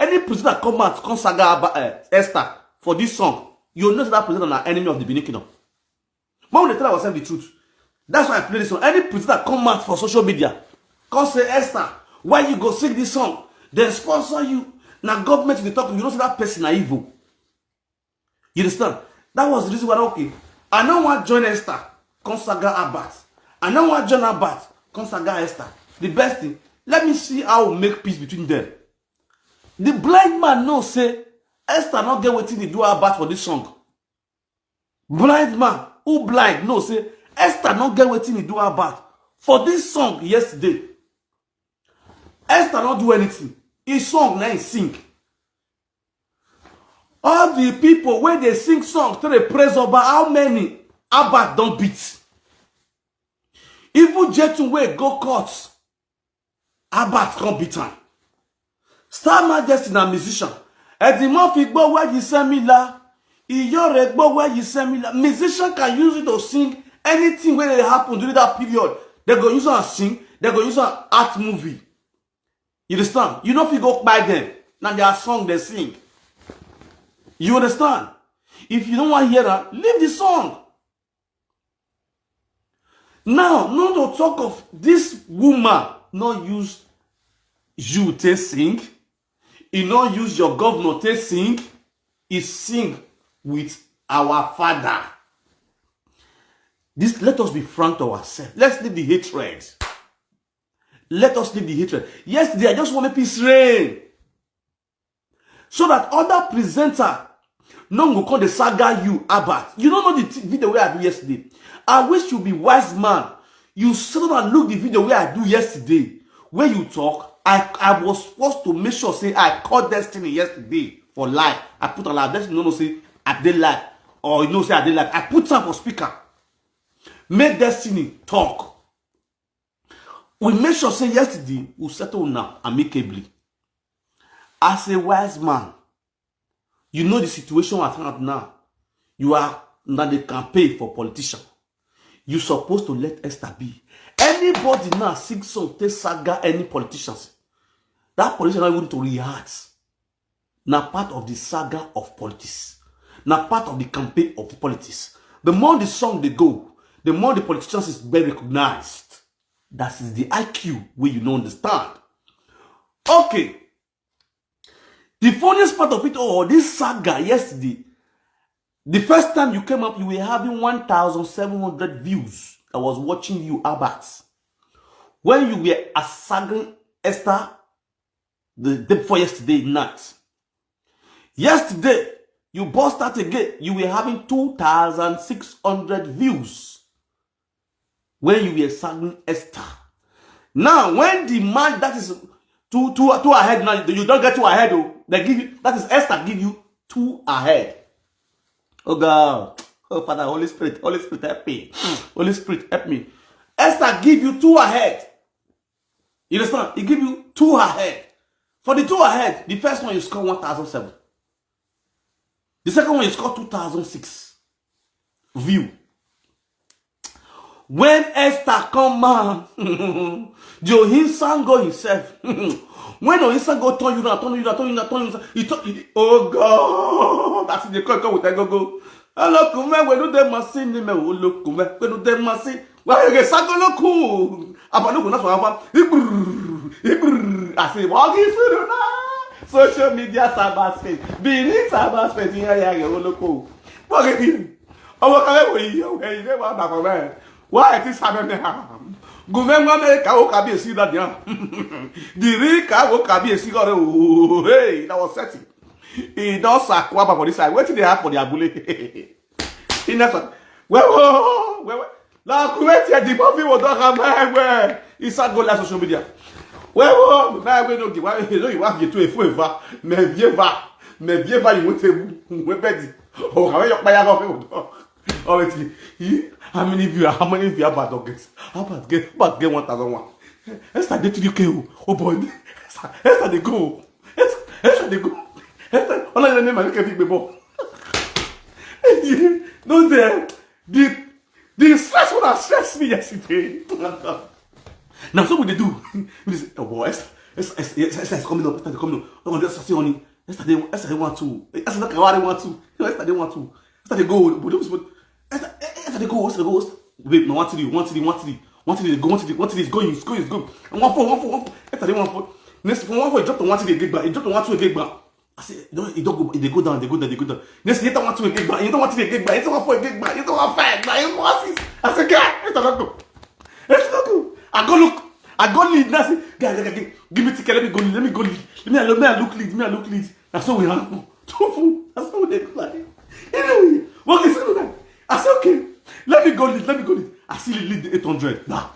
Any presenter come out, come saga about Esther for this song, you know that presenter is an enemy of the Benin Kingdom. But when they tell ourselves the truth, that's why I play this song. Any presenter come out for social media, come say, Esther, why you go sing this song? They sponsor you. Now government will talk, you know that person is evil. You understand? That was the reason why, okay, I don't want to join Esther, come saga Abat. I don't want to join Abat, come saga Esther. The best thing, let me see how we'll make peace between them. The blind man knows, say, Esther not get waiting to do Abat for this song. Blind man, who blind, knows, say, Esther not get waiting to do Abat for this song yesterday. Esther not do anything. His song now he sing. All the people when they sing songs to the praise about how many Abat don't beat. Even Jetun way go court, Abat can't beat him. Star Majesty na musician. Edimo fi gbo where you send me la. Iyore gbo where you send me la. Musician can use it to sing anything when it happen during that period. They go use it and sing. They go use it and art movie. You understand? You know if you go by them, now their song they sing. You understand? If you don't want to hear that, leave the song. Now, not to talk of this woman not use you to sing. He not use your governor to sing. He sing with our father. This, let us be frank to ourselves. Let's leave the hatred. Let us leave the hatred. Yesterday, I just want to peace reign. So that other presenter no go call the saga you Abat. You don't know the video where I do yesterday. I wish you be wise man. You sit down and look the video where I do yesterday. Where you talk, I was supposed to make sure say I called Destiny yesterday for live. I put on live. Destiny no say I did live. Or you know say I did live. I put some for speaker. Make Destiny talk. We make sure say yesterday we settle now amicably. As a wise man, you know the situation at hand now. You are now the campaign for politician. You supposed to let Esther be. Anybody now sing song, take saga any politicians. That politician not even to react. Now part of the saga of politics. Now part of the campaign of the politics. The more the song they go, the more the politicians is well recognized. That is the IQ where you don't understand. Okay. The funniest part of it all, this saga yesterday, the first time you came up, you were having 1,700 views. I was watching you, Abat. When you were assagging Esther the day before yesterday night. Yesterday, you bust out again. You were having 2,600 views. When you were sagging Esther. Now, when the man that is two ahead now, you don't get 2 ahead, oh. They give you, that is Esther give you 2 ahead. Oh God. Oh Father, Holy Spirit help me. Holy Spirit help me. Esther give you 2 ahead. You understand? He give you 2 ahead. For the 2 ahead, the first one you score 1,007. The second one you score 2,006 view. When Esther come out, Johinsan go himself. When Johinsan go turn you down, oh God, that's in the call with go. Hello, Kume, we do the machine, me will look, Kume, we do the machine. Why you get Sakolo cool? About look, that's what I say, what is it? Social media cyberspace. Beneath cyberspace, here, you look cool. What is it? Oh, okay, you want that man. Why is this happening? Government can see that the real can be a cigar. Hey, that was setting. He does aquaba for this side. What did they have for the abule? He never. Well, now, Kuwait, the Bobby will not have my It's not go like social media. Well, now we don't give away. You have to a forever. Mais vieux va, you want to be oh, how you buy a oh, how many views about get? About get 1,001. Esther get to the KO. Oh boy, Esther they go. Esther they go. Esther, all I name I look at it before. No, the stress would have stressed me yesterday. Now, so what they do? Oh boy, Esther is coming up. Esther is coming up. Oh, Esther say honey. Esther they want to. Esther not what they want to. Esther they want to. Esther they go. Esther they go. Esther go. Wait, no, one to the. They go. One to the is going. It's going. And one for. Esther they want for. Next from one for he dropped on one to the gig back. He dropped on one to a gig back. I say, no, he don't go. They go down. Next, he don't want to a gig back. He don't want to a gig back. He don't want for a gig back. He don't want five. I say, guy, Esther not go. I go lead. Now say, guy, give me ticket. Let me go lead. Let me look lead. That's all we have. Tofu. That's all they do like. Anyway, what is it? I say, okay. Let me go lead. I see the lead 800. Nah.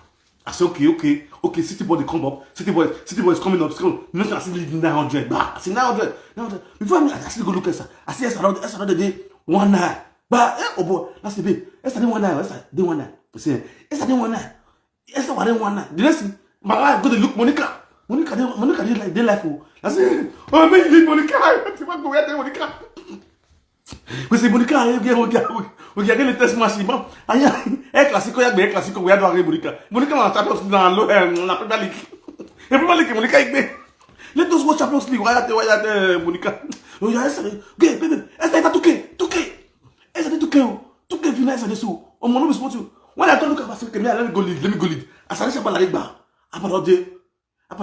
I say, okay. City boy they come up. City boy is coming up. Next I see lead 900. Nah. I see 900. Before I still go look at Esther. I see Esther another day 19. But oh boy, that's the babe. Esther didn't 19. Esther didn't 19. I say, Esther didn't 19. Esther was 19. The next thing, my wife go to look Monica. Monica they like oh. I say, oh me leave Monica. Monica. We say Monica, we get the test machine. Aya, classico we are doing Monica. Monica na Champions League na Premier League. Premier League Monica let us watch Champions League. Why that Monica? Oh yeah, Esther. Okay, baby. Esther is 2K. Esther 2K final Esther so. On mon nom is you. When I don't look at myself, let me go lead. I say about la Ligue About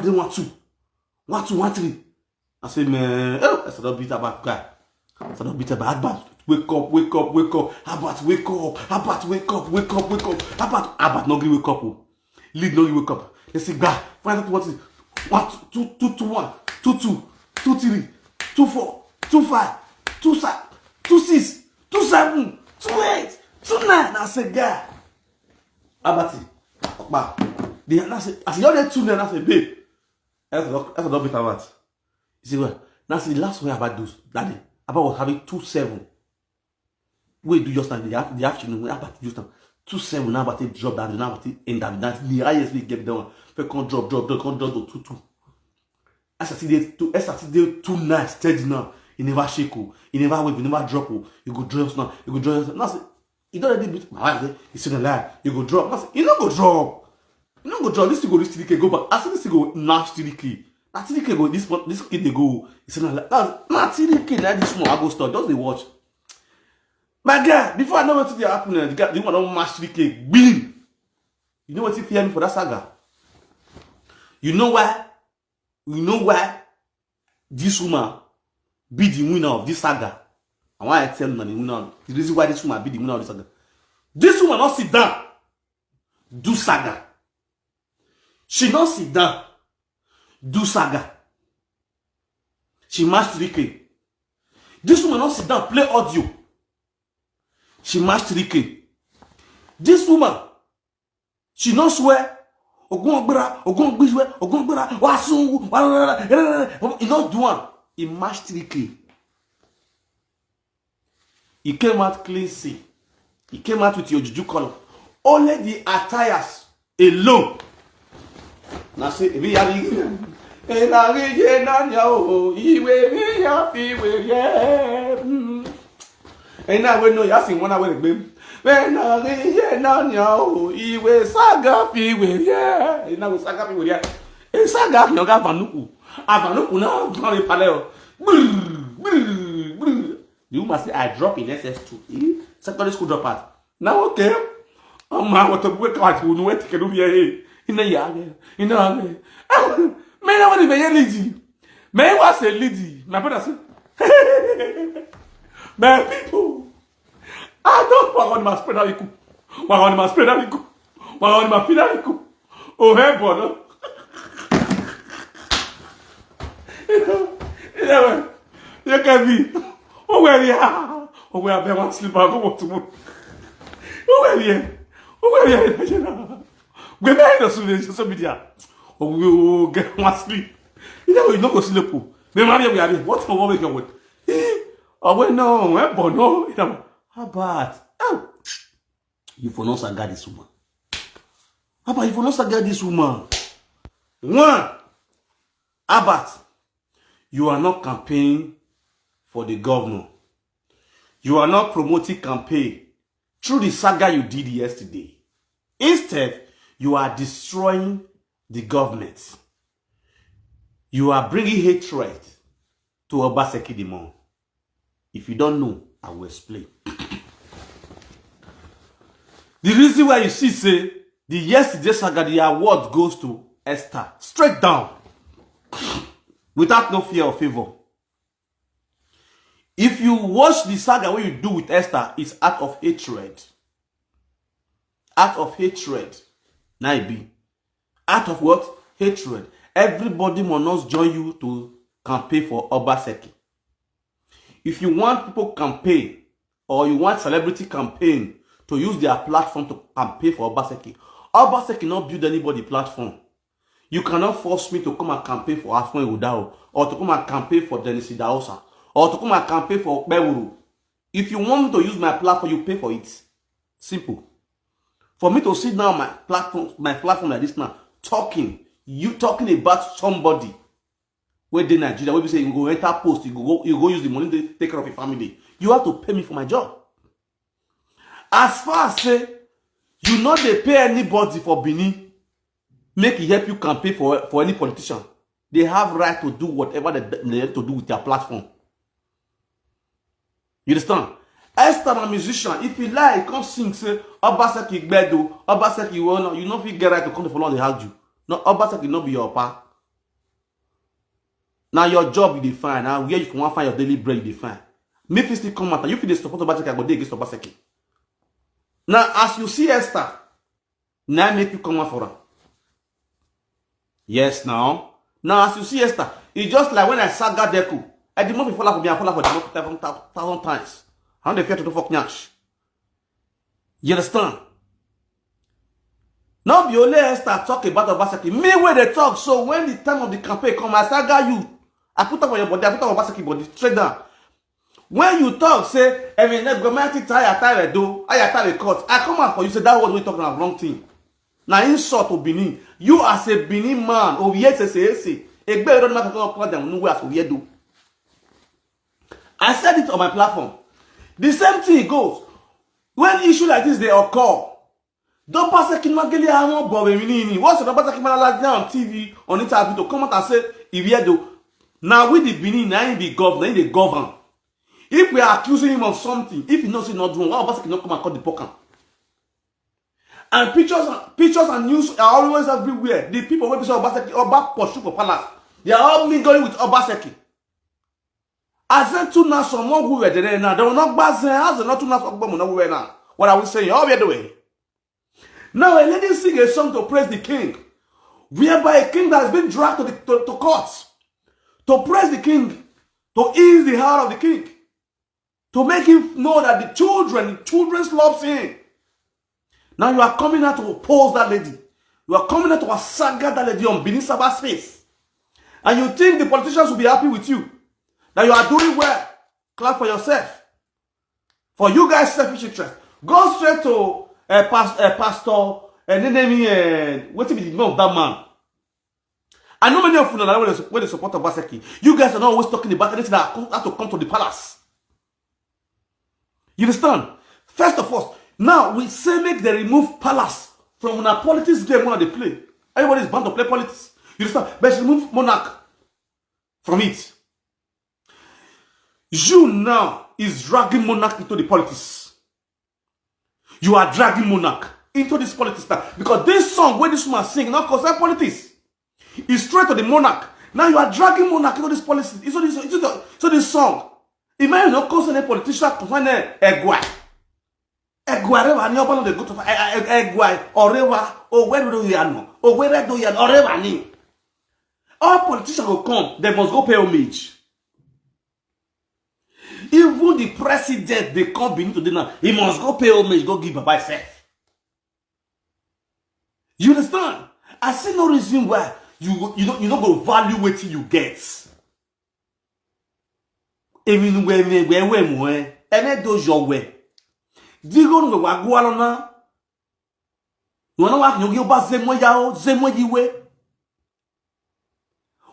1-2, 1-3. I say man, Esther don't beat about guy. Esther don't beat about Abat. Wake up. Abat, wake up. Abat no gree wake up. Lead no wake up. Let's see guy. Find out what is 1, 2, 1, 2, 2, 2, 3, 2, 4, 2, 5, 2, 6, 2, 7, 2, 8, 2, 9. I said, guy. Abati. I said, you're there 2 9. I said, babe. That's not better what. You see what? Now see the last way about those. Daddy. About was having 2-7. Wait, do just now. The afternoon. About just now. 2-7. Now about it drop down. Now about it end up. That's the highest we get down. Can't drop to 2-2. Esther did 2 9 steady now. He never shake. He never wave. He never drop. You go drop now. Now say, he don't already beat my wife. He's in a lie. You go drop. Now say, you don't go drop. This thing go reach 3K. Go back. I say this thing go nash 3K. Now 3K go. This kid they go. It's in a lie. Now 3K. Now this one I go start. Just they watch. My guy, before I know what to happen, the guy, the one don't match 3K. Bing. You know what he fear me for that saga? You know why this woman be the winner of this saga? And why I tell you the winner, the reason why this woman be the winner of this saga. This woman not sit down, do saga. She not sit down, do saga. She match 3K. This woman not sit down, play audio. She match 3K. This woman, she not swear. He not do one. He matched 3K. He came out clean see. He came out with your juju color. Only the attires alone. Now say, and now we know you sing one away, baby. When I now you saga fee with ya. And now saga fee with ya. A saga, you got Vanuku. Avanuku now, Tony Paleo. You must say, I drop in SS2. Secondary school drop out. Now, okay. Man, what a work out who know what to do here. In the yard. In the army. Man, I want to be a lady. Man was a lady. My brother said, man, people. I don't want my spread. Want my spread. Want my final. Oh, hey, brother. You can be. Oh, where you are. Oh, where I better sleep. I go to move. Oh, where you are. Oh, where you are. We may not social media. Oh, we will get one sleep. You know, you don't go sleep. The money we are. What's the one we can wait? Oh, wait, no. No. How about? Oh, you for not saga this woman. How about you for not saga this woman? One, Abat, you are not campaigning for the governor. You are not promoting campaign through the saga you did yesterday. Instead, you are destroying the government. You are bringing hatred to Obazee the more. If you don't know, I will explain. The reason why you see, say, the yesterday saga, the award goes to Esther. Straight down. Without no fear or favor. If you watch the saga, what you do with Esther is out of hatred. Out of hatred. Now it be. Out of what? Hatred. Everybody must join you to campaign for Obazee. If you want people campaign, or you want celebrity campaign to use their platform to campaign for Obazee, Obazee cannot build anybody platform. You cannot force me to come and campaign for Aswan Udao, or to come and campaign for Dennis Idaosa, or to come and campaign for Bewuru. If you want me to use my platform, you pay for it. Simple. For me to sit down my platform like this now, talking about somebody where the Nigeria, where we say you go enter post, you go use the money to take care of your family. You have to pay me for my job. As far as say, you not they pay anybody for Benin, make it help you campaign for any politician. They have right to do whatever they have to do with their platform. You understand? Esther, a musician, if you like, come sing, say, Obazee Gbedo, Obazee you know if you get right to come to follow the house you. No, Obazee will not be your pa. Now your job you define. Now where you can find your daily bread you define. Me if still come out, you feel the support Obazee, I go dey against Obazee. Now as you see Esther, now make you come out for her. Yes, now as you see Esther, it's just like when I saga Deku. I did not be follow for me, I follow for them 1,000 times. I don't fear to do fuck nyash. You understand? Now be only Esther talk about Obazee. Me where they talk, so when the time of the campaign come, I saga you. I put up on your body, I put up on Obazee body straight down. When you talk, say, I mean, government I court. I come out for you, say that was we talking about wrong thing. Now insult to Benin. You as a Benin man, oh yes, say. A better don't matter to them no way as we do. I said it on my platform. The same thing goes. When issue like this they occur, don't pass a kimageli amon bowenini. What's the Obazee on TV on interview to come out and say if you do now with the Benin, now be governor, they govern. If we are accusing him of something, if he knows he's not doing, why Obazee cannot come and cut the pocket? And pictures and news are always everywhere. The people who say Obazee Oba pursue for palace, they are all mingling with Obazee. As then two now someone who were there now, they will not bazen as not two now who now. What are we saying? All the way. Now a lady sing a song to praise the king, whereby a king that has been dragged to court to praise the king, to ease the heart of the king, to make him know that the children loves him. Now you are coming out to oppose that lady. You are coming out to saga that lady on Benin Sabbath space. And you think the politicians will be happy with you. That you are doing well. Clap for yourself. For you guys' selfish interest. Go straight to Pastor and then what is the name of that man? I know many of you know when they support Obazee. You guys are not always talking about anything that has to come to the palace. You understand? First of all, now we say make they remove palace from a politics game when they play. Everybody is bound to play politics. You understand? But remove monarch from it. You now is dragging monarch into the politics. You are dragging monarch into this politics now. Because this song where this man sing not concern politics. It's straight to the monarch. Now you are dragging monarch into this politics. So this song. It may not concern a politician concern Ebagua. Ebagua ni oba no dey go to Ebagua orewa o where do you know? O where do you know? Orewa ni. All politicians will come, they must go pay homage. Even the president, they come beneath today now, he must go pay homage, go give by self. You understand? I see no reason why you don't go value what you get. Even where any do your way. Digo no wagwa na. You know what? You ba zemo yiwe.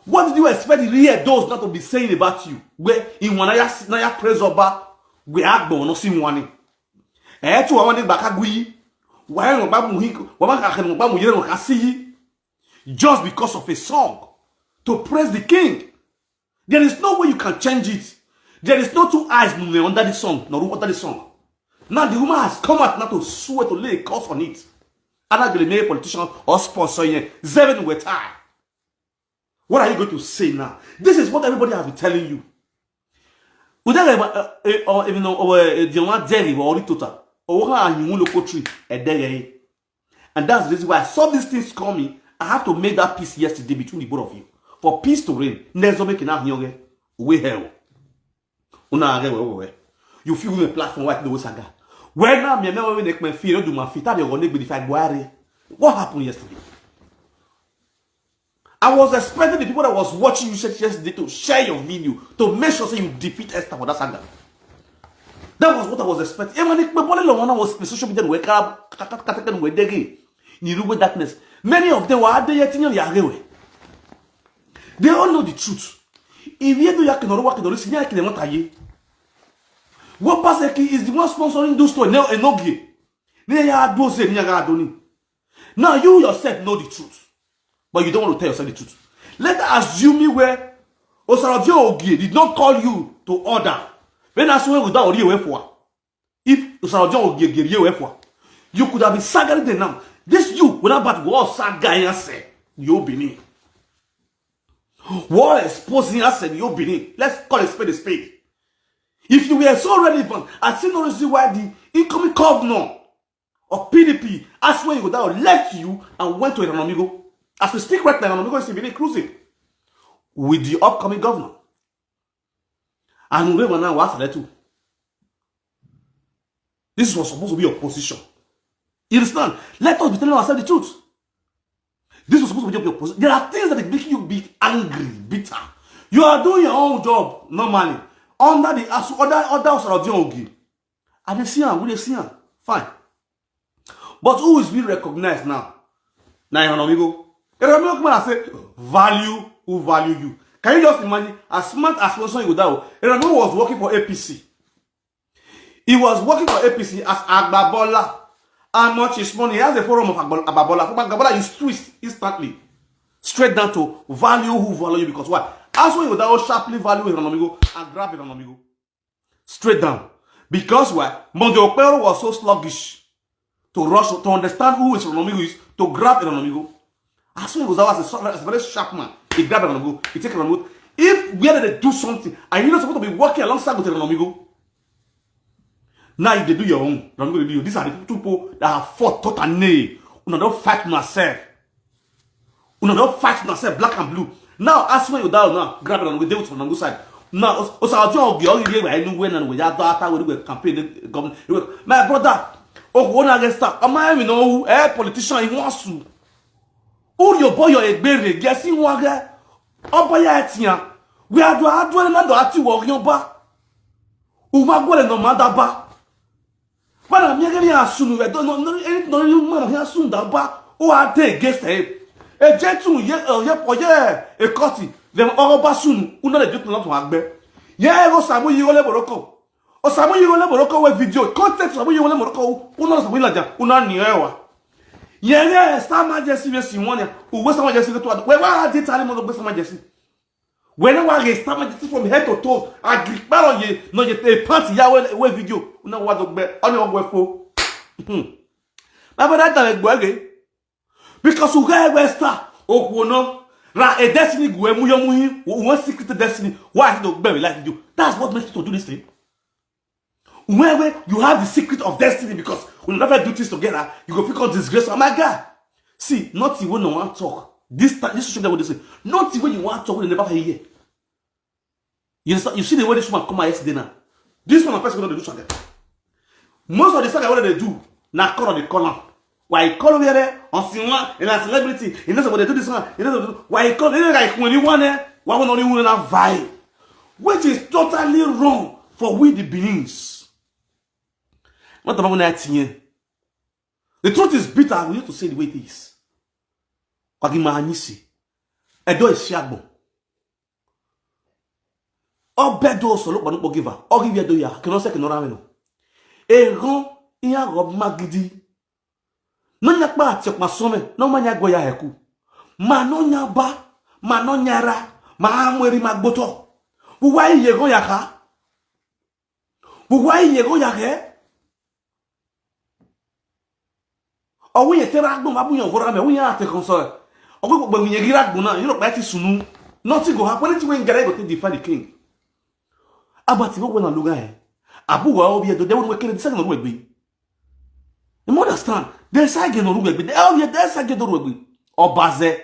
What did you expect the real those not to be saying about you? Where in one na praise oba we agbo no si wani. Tu wa wani bakagui. Wa no ba muhiko, wa ba ka no ba muyere no kasi. Just because of a song to praise the king. There is no way you can change it. There is no two eyes under the sun, nor under the sun. Now the woman has come out now to swear to lay a curse on it. And not going to make a politician or sponsor here. Seven with time. What are you going to say now? This is what everybody has been telling you. And that's the reason why I saw these things coming. I have to make that peace yesterday between the both of you. For peace to reign. You feel the platform like the saga. When now me never make my feel do my feet. What happened yesterday? I was expecting the people that was watching you yesterday to share your video to make sure you defeat Esther for that saga. That was what I was expecting. Even if my was in social media, in darkness. Many of them were there. They all know the truth. If you do work, what pastor is the one sponsoring those two now you yourself know the truth, but you don't want to tell yourself the truth. Let us assume me where Osaradio Ogie did not call you to order. When I swear without you for. If Osaradio Ogie get you for, you could have been sagging them now. This you when about what Sagaya said, you beneath. What exposing us said, you beneath. Let's call a spade a spade. If you were so relevant, I see no reason why the incoming governor of PDP, as when you would have left you and went to Eronamigo. As we speak right now, Eronamigo is being cruising with the upcoming governor. And we now what that too. This was supposed to be opposition. You understand? Let us be telling ourselves the truth. This was supposed to be opposition. There are things that make you be angry, bitter. You are doing your own job normally. Under the other sort of Ogi. And they see him, we see him. Fine. But who is being recognized now? Now, Eronamigo. Eronamigo come and say, value who value you. Can you just imagine, as smart as person you would Eronamigo was working for APC. He was working for APC as Agbabola. How much is money? He has a forum of Agbabola. Agbabola is twist instantly. Straight down to value who value you. Because what? As when you would sharply value Eronamigo and grab Eronamigo. Straight down. Because why? Edokpayi was so sluggish to rush, to understand who is Eronamigo is, to grab Eronamigo. As when he was a very sharp man, he grabbed Eronamigo, he take Eronamigo. If we had to do something, and you're not supposed to be working alongside with Eronamigo, now if they do your own, Eronamigo do you. These are the people that have fought totally. You don't fight myself. You don't fight myself, black and blue. Now, as when you down now, grab Eronamigo, they will on the side. Now, also I'll give you I know when and we have data with campaign government. My brother, oh, one against that. Am I know politician he wants to? Oh, your boy, you're a baby, guessing what guy? Oh, boy, we are doing another active work your back. Who might go no matter back. But I'm getting a soon, I don't know you man here soon that back. Oh, I take guest a gentle, yeah, a cotty. Them all basun, una le do not to agbe. Yeah, go samu yi wole boroko. O samu yi wole boroko we video. Content samu yi wole boroko. Una samu laja, una ni ewa. Yeah, Star Majesty we si one ya. We Star Majesty to we wa dey tell mo go Star Majesty. When we Star Majesty from head to toe, agree paro ye no ye te party ya we video. Una wa do gbe, oni o gbe fo. My brother tell gbe ge. Because we get Star, o no a destiny one secret destiny. Why is it not like you? That's what makes you to do this thing. Where you have the secret of destiny, because we never do things together, you go feel disgrace. Oh my God. See, not even no one talk. This social media what they say. Not even you want to talk when you never hear. You see the way this one come out yesterday now. This one person going to do something. Most of the stuff what they do, now call on the column. Why call over there on cinema and a celebrity? He knows what they do this one. He knows why call like when you want it, why would only want to vibe? Which is totally wrong for we the beings. What about that? The truth is bitter. We need to say the way it is. Kwagimanisi. Edo is shiagbo. Obedo solo but no giver. Or give you do ya. Cannot say cannot have no. Eron iya rob magidi. No nya pa ti okma some no ma nya go ya heku ma no nya ba ma no nyara, ma amweri magboto. Why ye go yaka? Why ye go yake? Or we tell Ragbo Mabuyan for me, we are to console. Or when we get Ragbona, you know, that is soon. Nothing go happen. Anything when Gary go to defy the king. About you when I look at Abu will be they will kill the second will be. You understand? There's a get no will be. There's a get no will be. Obazee.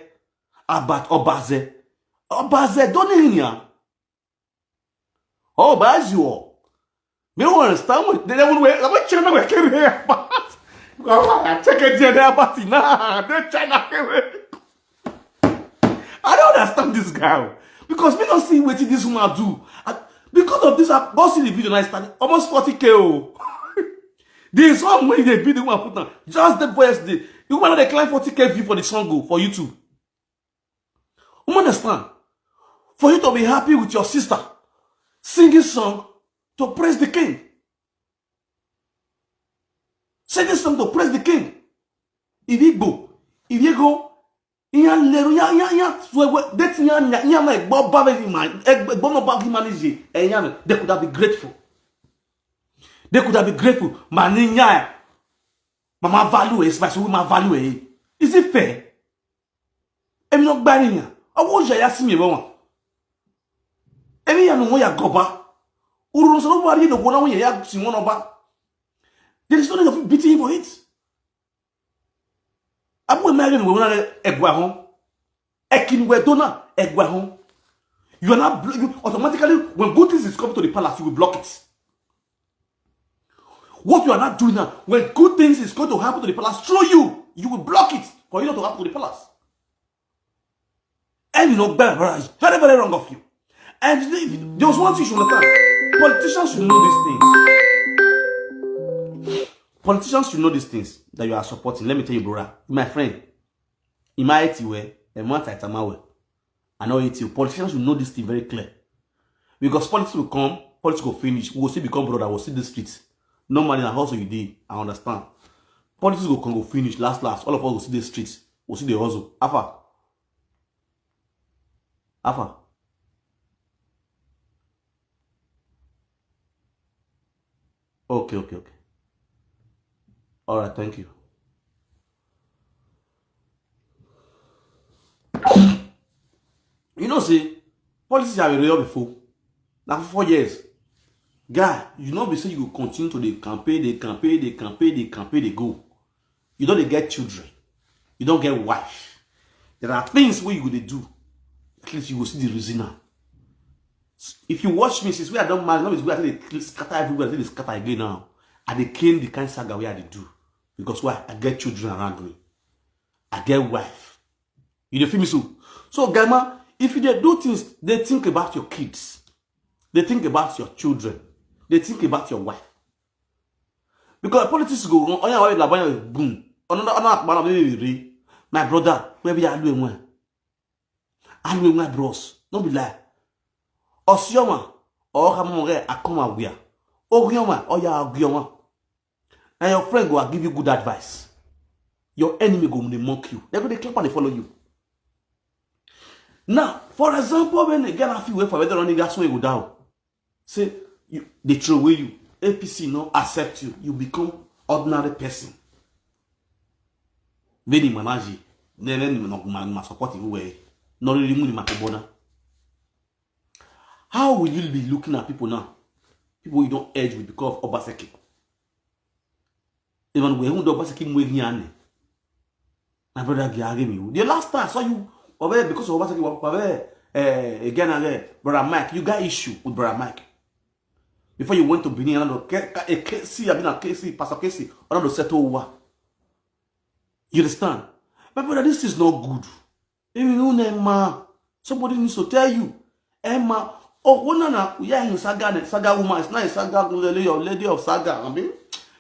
Abat Obazee. Obazee, don't you hear? Obazee. Me understand what they will wait. I'm not sure I'm going here. Check it there, but nah, they China. I don't understand this guy because me don't see what this woman do. Because of this, I go see the video and I started almost 40K. Oh. There's some way they beat the woman put down. Just the voice, the woman they climb 40K view for the song go for YouTube. You understand? For you to be happy with your sister singing song to praise the king. Singing song to praise the king. If you go, there could have been grateful. They could have been grateful. Maninya, mama value is my value. Is it fair? I'm not buying ya. I want you to see me one. Any ya no ya goba. Uru so nobody no go na ya see one oba. There is no need of beating him for it. Abu Mary we na egwa hon. Ekin we dona egwa hon. You are not automatically when good things is coming to the palace, you will block it. What you are not doing now, when good things is going to happen to the palace through you, you will block it for you not to happen to the palace. And you know, it's very, very wrong of you. And there was one thing you should understand. Politicians should know these things. Politicians should know these things that you are supporting. Let me tell you, brother, my friend, in my way, and one time I know it. Politicians should know this thing very clear. Because politics will come, politics will finish, we will still become brother, we will see the streets. No money in the house you did, I understand. Politics will come, go finish, last, all of us will see the streets, we'll see the hustle. Alpha. Okay. Alright, thank you. You know, see, politics have been real before. Now for 4 years. Guy, you know, be say you will continue to the campaign, they go. You don't get children. You don't get wife. There are things where you will do. At least you will see the reason now. If you watch me, since we are done married, now it's where they scatter everywhere, they scatter again now. And they came the kind of saga where they do. Because why? I get children around me. I get wife. You feel me so? So, Gamma, if you do things, they think about your kids. They think about your children. They think about your wife. Because politics go wrong. Boom. My brother, where we are doing I'm doing my bros. Don't be lie. Osioma, or Hamore, Akoma, we are. Orioma, or ya Gioma. And your friend will give you good advice. Your enemy go to mock you. They're going to clap and they follow you. Now, for example, when they get a few way for whether running gas when you go down, say they throw away you. APC no accept you. You become ordinary person. Very manager. Never no support you way. No really money makobona. How will you be looking at people now? People you don't edge with because of Obazee. Even when you do Obazee with me, my brother gave me. The last time I saw you over there because of Obazee, again, brother Mike, you got issue with brother Mike. Before you went to Benin, a Casey, I've been a Casey, Pastor Casey, another settle over. You understand? My brother, this is not good. Emma, somebody needs to tell you. Emma, oh, no, we are in Saga woman. It's not a Saga lady of Saga. I mean,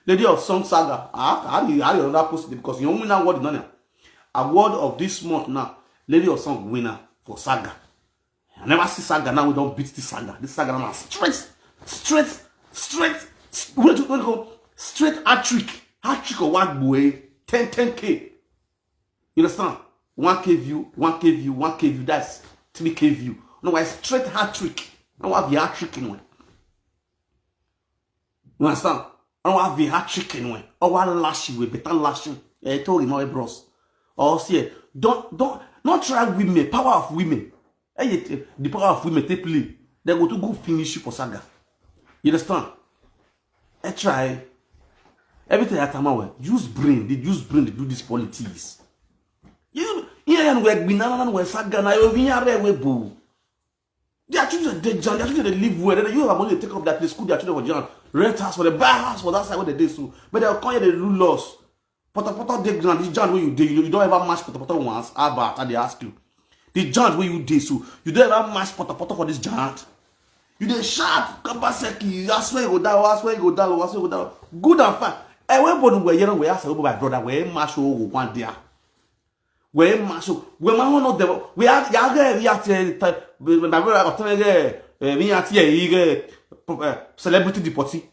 lady of song Saga. I don't know post it because you only know what is done. Award of this month now, lady of song winner for Saga. I never see Saga now. We don't beat this Saga. This Saga now straight hat trick or what boy 10K. You understand? 1 kVU, 1 kVU, 1 kVU, that's 3 kVU. No, I straight hat trick. I don't have the hat trick in one. You understand? I don't have the hat trick in one. I want lashing with better lashing. I told him, my bros. Or see, not try women, power of women. The power of women, they play. They go finish you for saga. You understand? I try. Everything I come out, use brain. They use brain to do this politics. You work banana and saga na you we boo. They are children, they live where you have money to take up that the school, their children for John. Rent house for the buy house for that side where they do so. But they'll come here, they rule laws. Potapoto they grant this John where you did, you don't ever match potapoto once, and they ask you. The giant where you did so, you don't ever match potapoto for this giant. You dey sharp, Obazee, I swear you go down, I swear you go down, I swear you go down. Good and fine. Everybody where you know where I say my brother, where match one day. Where match, where my one of them, we are my brother me at here, celebrity deportee.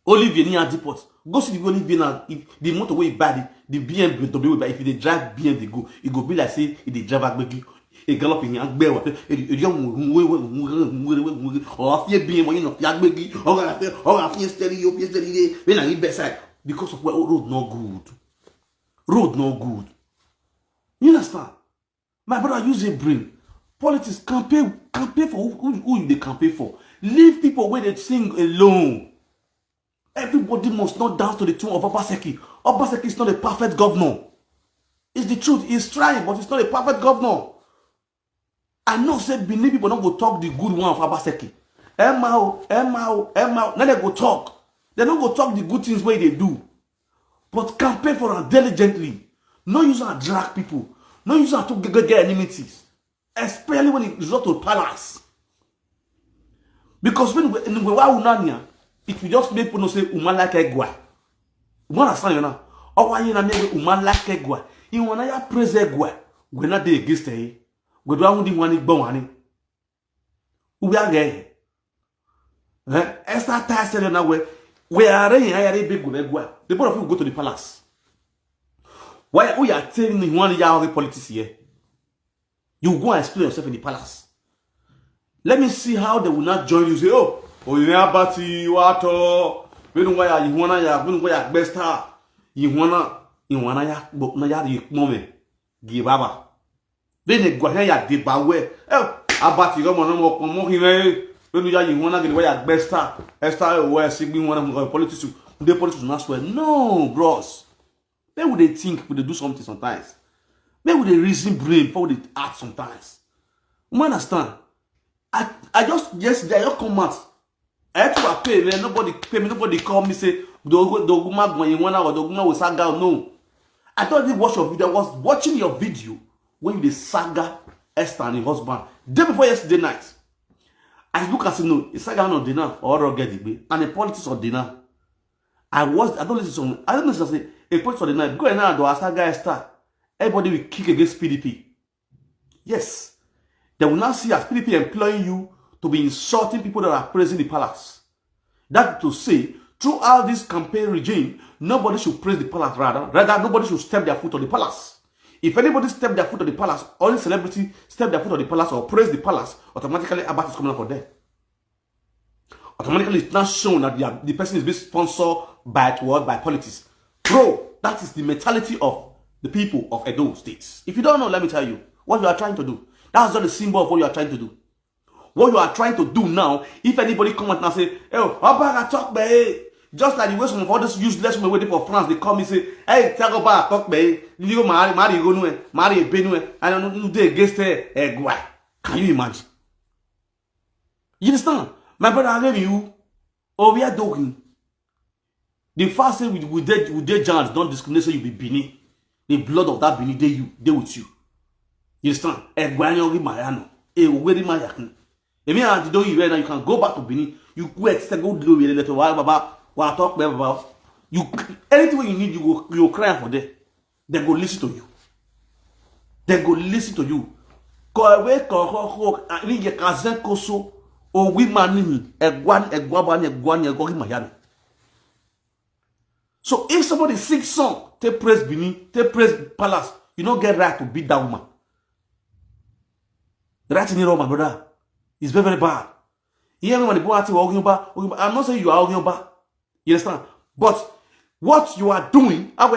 Olivier ni a deport. Go see the Olivier now. The motorway bad, the BMW, but if they drive BMW, it go be like say they drive Agbegi. A gallop in young bear, a young or a fear being one of Yagbegi, or a fear steady, when I eat bedside because of what road no good. Road no good. You understand? My brother use a brain. Politics campaign for who they campaign for. Leave people where they sing alone. Everybody must not dance to the tune of Obazee. Obazee is not a perfect governor. It's the truth. He's trying, but he's not a perfect governor. I know say Benin people don't go talk the good one of Obazee. Now they go talk. They don't go talk the good things where they do. But campaign for them diligently. No use to drag people. No use to get enmities. Especially when it resort to palace. Because when we unania, it will just make people know say Uma like Ebagua. You understand you now? Or why you na make Uma like Ebagua? You wanna ya praise Ebagua. We not dey against her. We don't want one born one. We are gay. Esther said now we are a big Ebagua. The both of you go to the palace. Why we are telling you one year of politics here? You go and explain yourself in the palace. Let me see how they will not join you. Say, oh, you know about water. We don't why you wanna ya, we don't why ya best star. You wanna ya, but na ya you moment. Give up. Then they go here ya Ebagua. Oh, about you go more him. When you wanna get why ya best star. Esther where signing one of politics. The politics not swear. No, bros. Maybe they think they do something sometimes. Maybe they reason brain before they act sometimes. You understand? I just yesterday I just come out. I had to pay, man. Nobody pay me, nobody call me say Doguma when you wanna or Doguma will saga. No. I thought they watch your video. I was watching your video when you saga Esther and her husband. Day before yesterday night. I look and say no, it's saga on dinner or get it and the politics of dinner. I don't listen to say a politics of dinner. Go and now do a saga Esther. Everybody will kick against PDP. Yes. They will now see as PDP employing you to be insulting people that are praising the palace. That to say, throughout this campaign regime, nobody should praise the palace rather nobody should step their foot on the palace. If anybody step their foot on the palace, or any celebrity step their foot on the palace or praise the palace, automatically Abat is coming up for them. Automatically it's not shown that the person is being sponsored by politics. Bro, that is the mentality of the people of Edo states. If you don't know, let me tell you what you are trying to do. That's not the symbol of what you are trying to do. What you are trying to do now, if anybody come out and say, oh, Obaga talk bae. Just like the way some of all those useless men waiting for France, they come and say, hey, tell Obaga talk bae. You go marry go nowhere, marry Benue, and I don't do against Ebagua. Can you imagine? You understand? My brother, I love you. Oh, we are talking. The first thing we did John, don't discriminate, you be Benin. The blood of that Benin, they with you. You understand? Ebagua Mariano. Where my yakn. If you are doing it right now, you can go back to Benin. You go do it later. What talk about you? Anything you need, you cry for them. They go listen to you. They go listen to you. So if somebody sings song, they praise Benin, they praise Palace, You don't get right to beat that woman. Right in your my brother. It's very, very bad. You hear me when the boy arguing about, I'm not saying you are arguing about. You understand? But what you are doing, I'm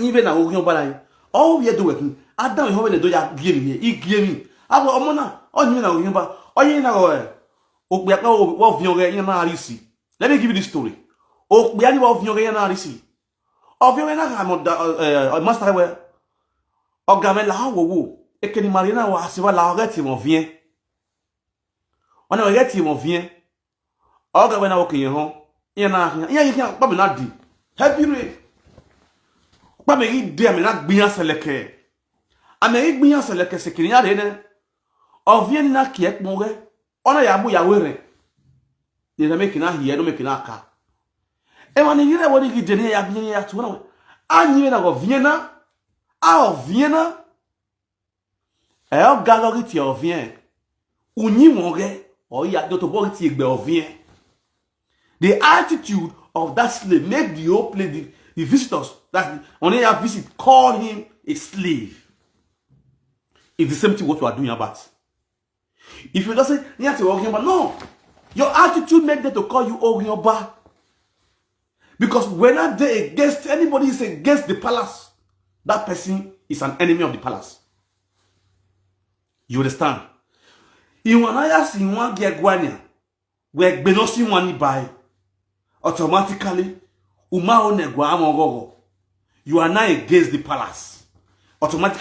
even arguing about. All we are doing, I don't know when the doya give me. He give me. I will omona. Oh, you know about. Oh, you know. Oh, we are of your analysis. Let me give you this story. Oh, we are of your analysis. Of your master where. Oh, gamin la wo. Et que ni marina wa siva la regati mon vient. On a regati mon vient. Oh, gamin na okiye hon. Yana pas me na di. Happy re. Pas me ri de me na gbiyan seleke. Amérique bien seleke se kinya de ne. On vient na ki ek mon re. On a ya bu ya were. Ni na me kina hiye no me kina ka. E wani yire woni gi de ne ya bien ya tu na. Anyi na go vient na. Ah, vient. Et on galori ti revient. Ou ni mon gars, or il y a d'autres bords qui revient. The attitude of that slave make the whole place, the visitors that on a visit call him a slave. It's the same thing what you are doing about. If you don't say you have to walk about, no, your attitude make them to call you Orioba. Because when they against anybody is against the palace, that person is an enemy of the palace. You understand? Iwanaya si nwa gegwania we gbenosi nwani by automatically uma onegwa amogogo. You are now against the palace. Automatically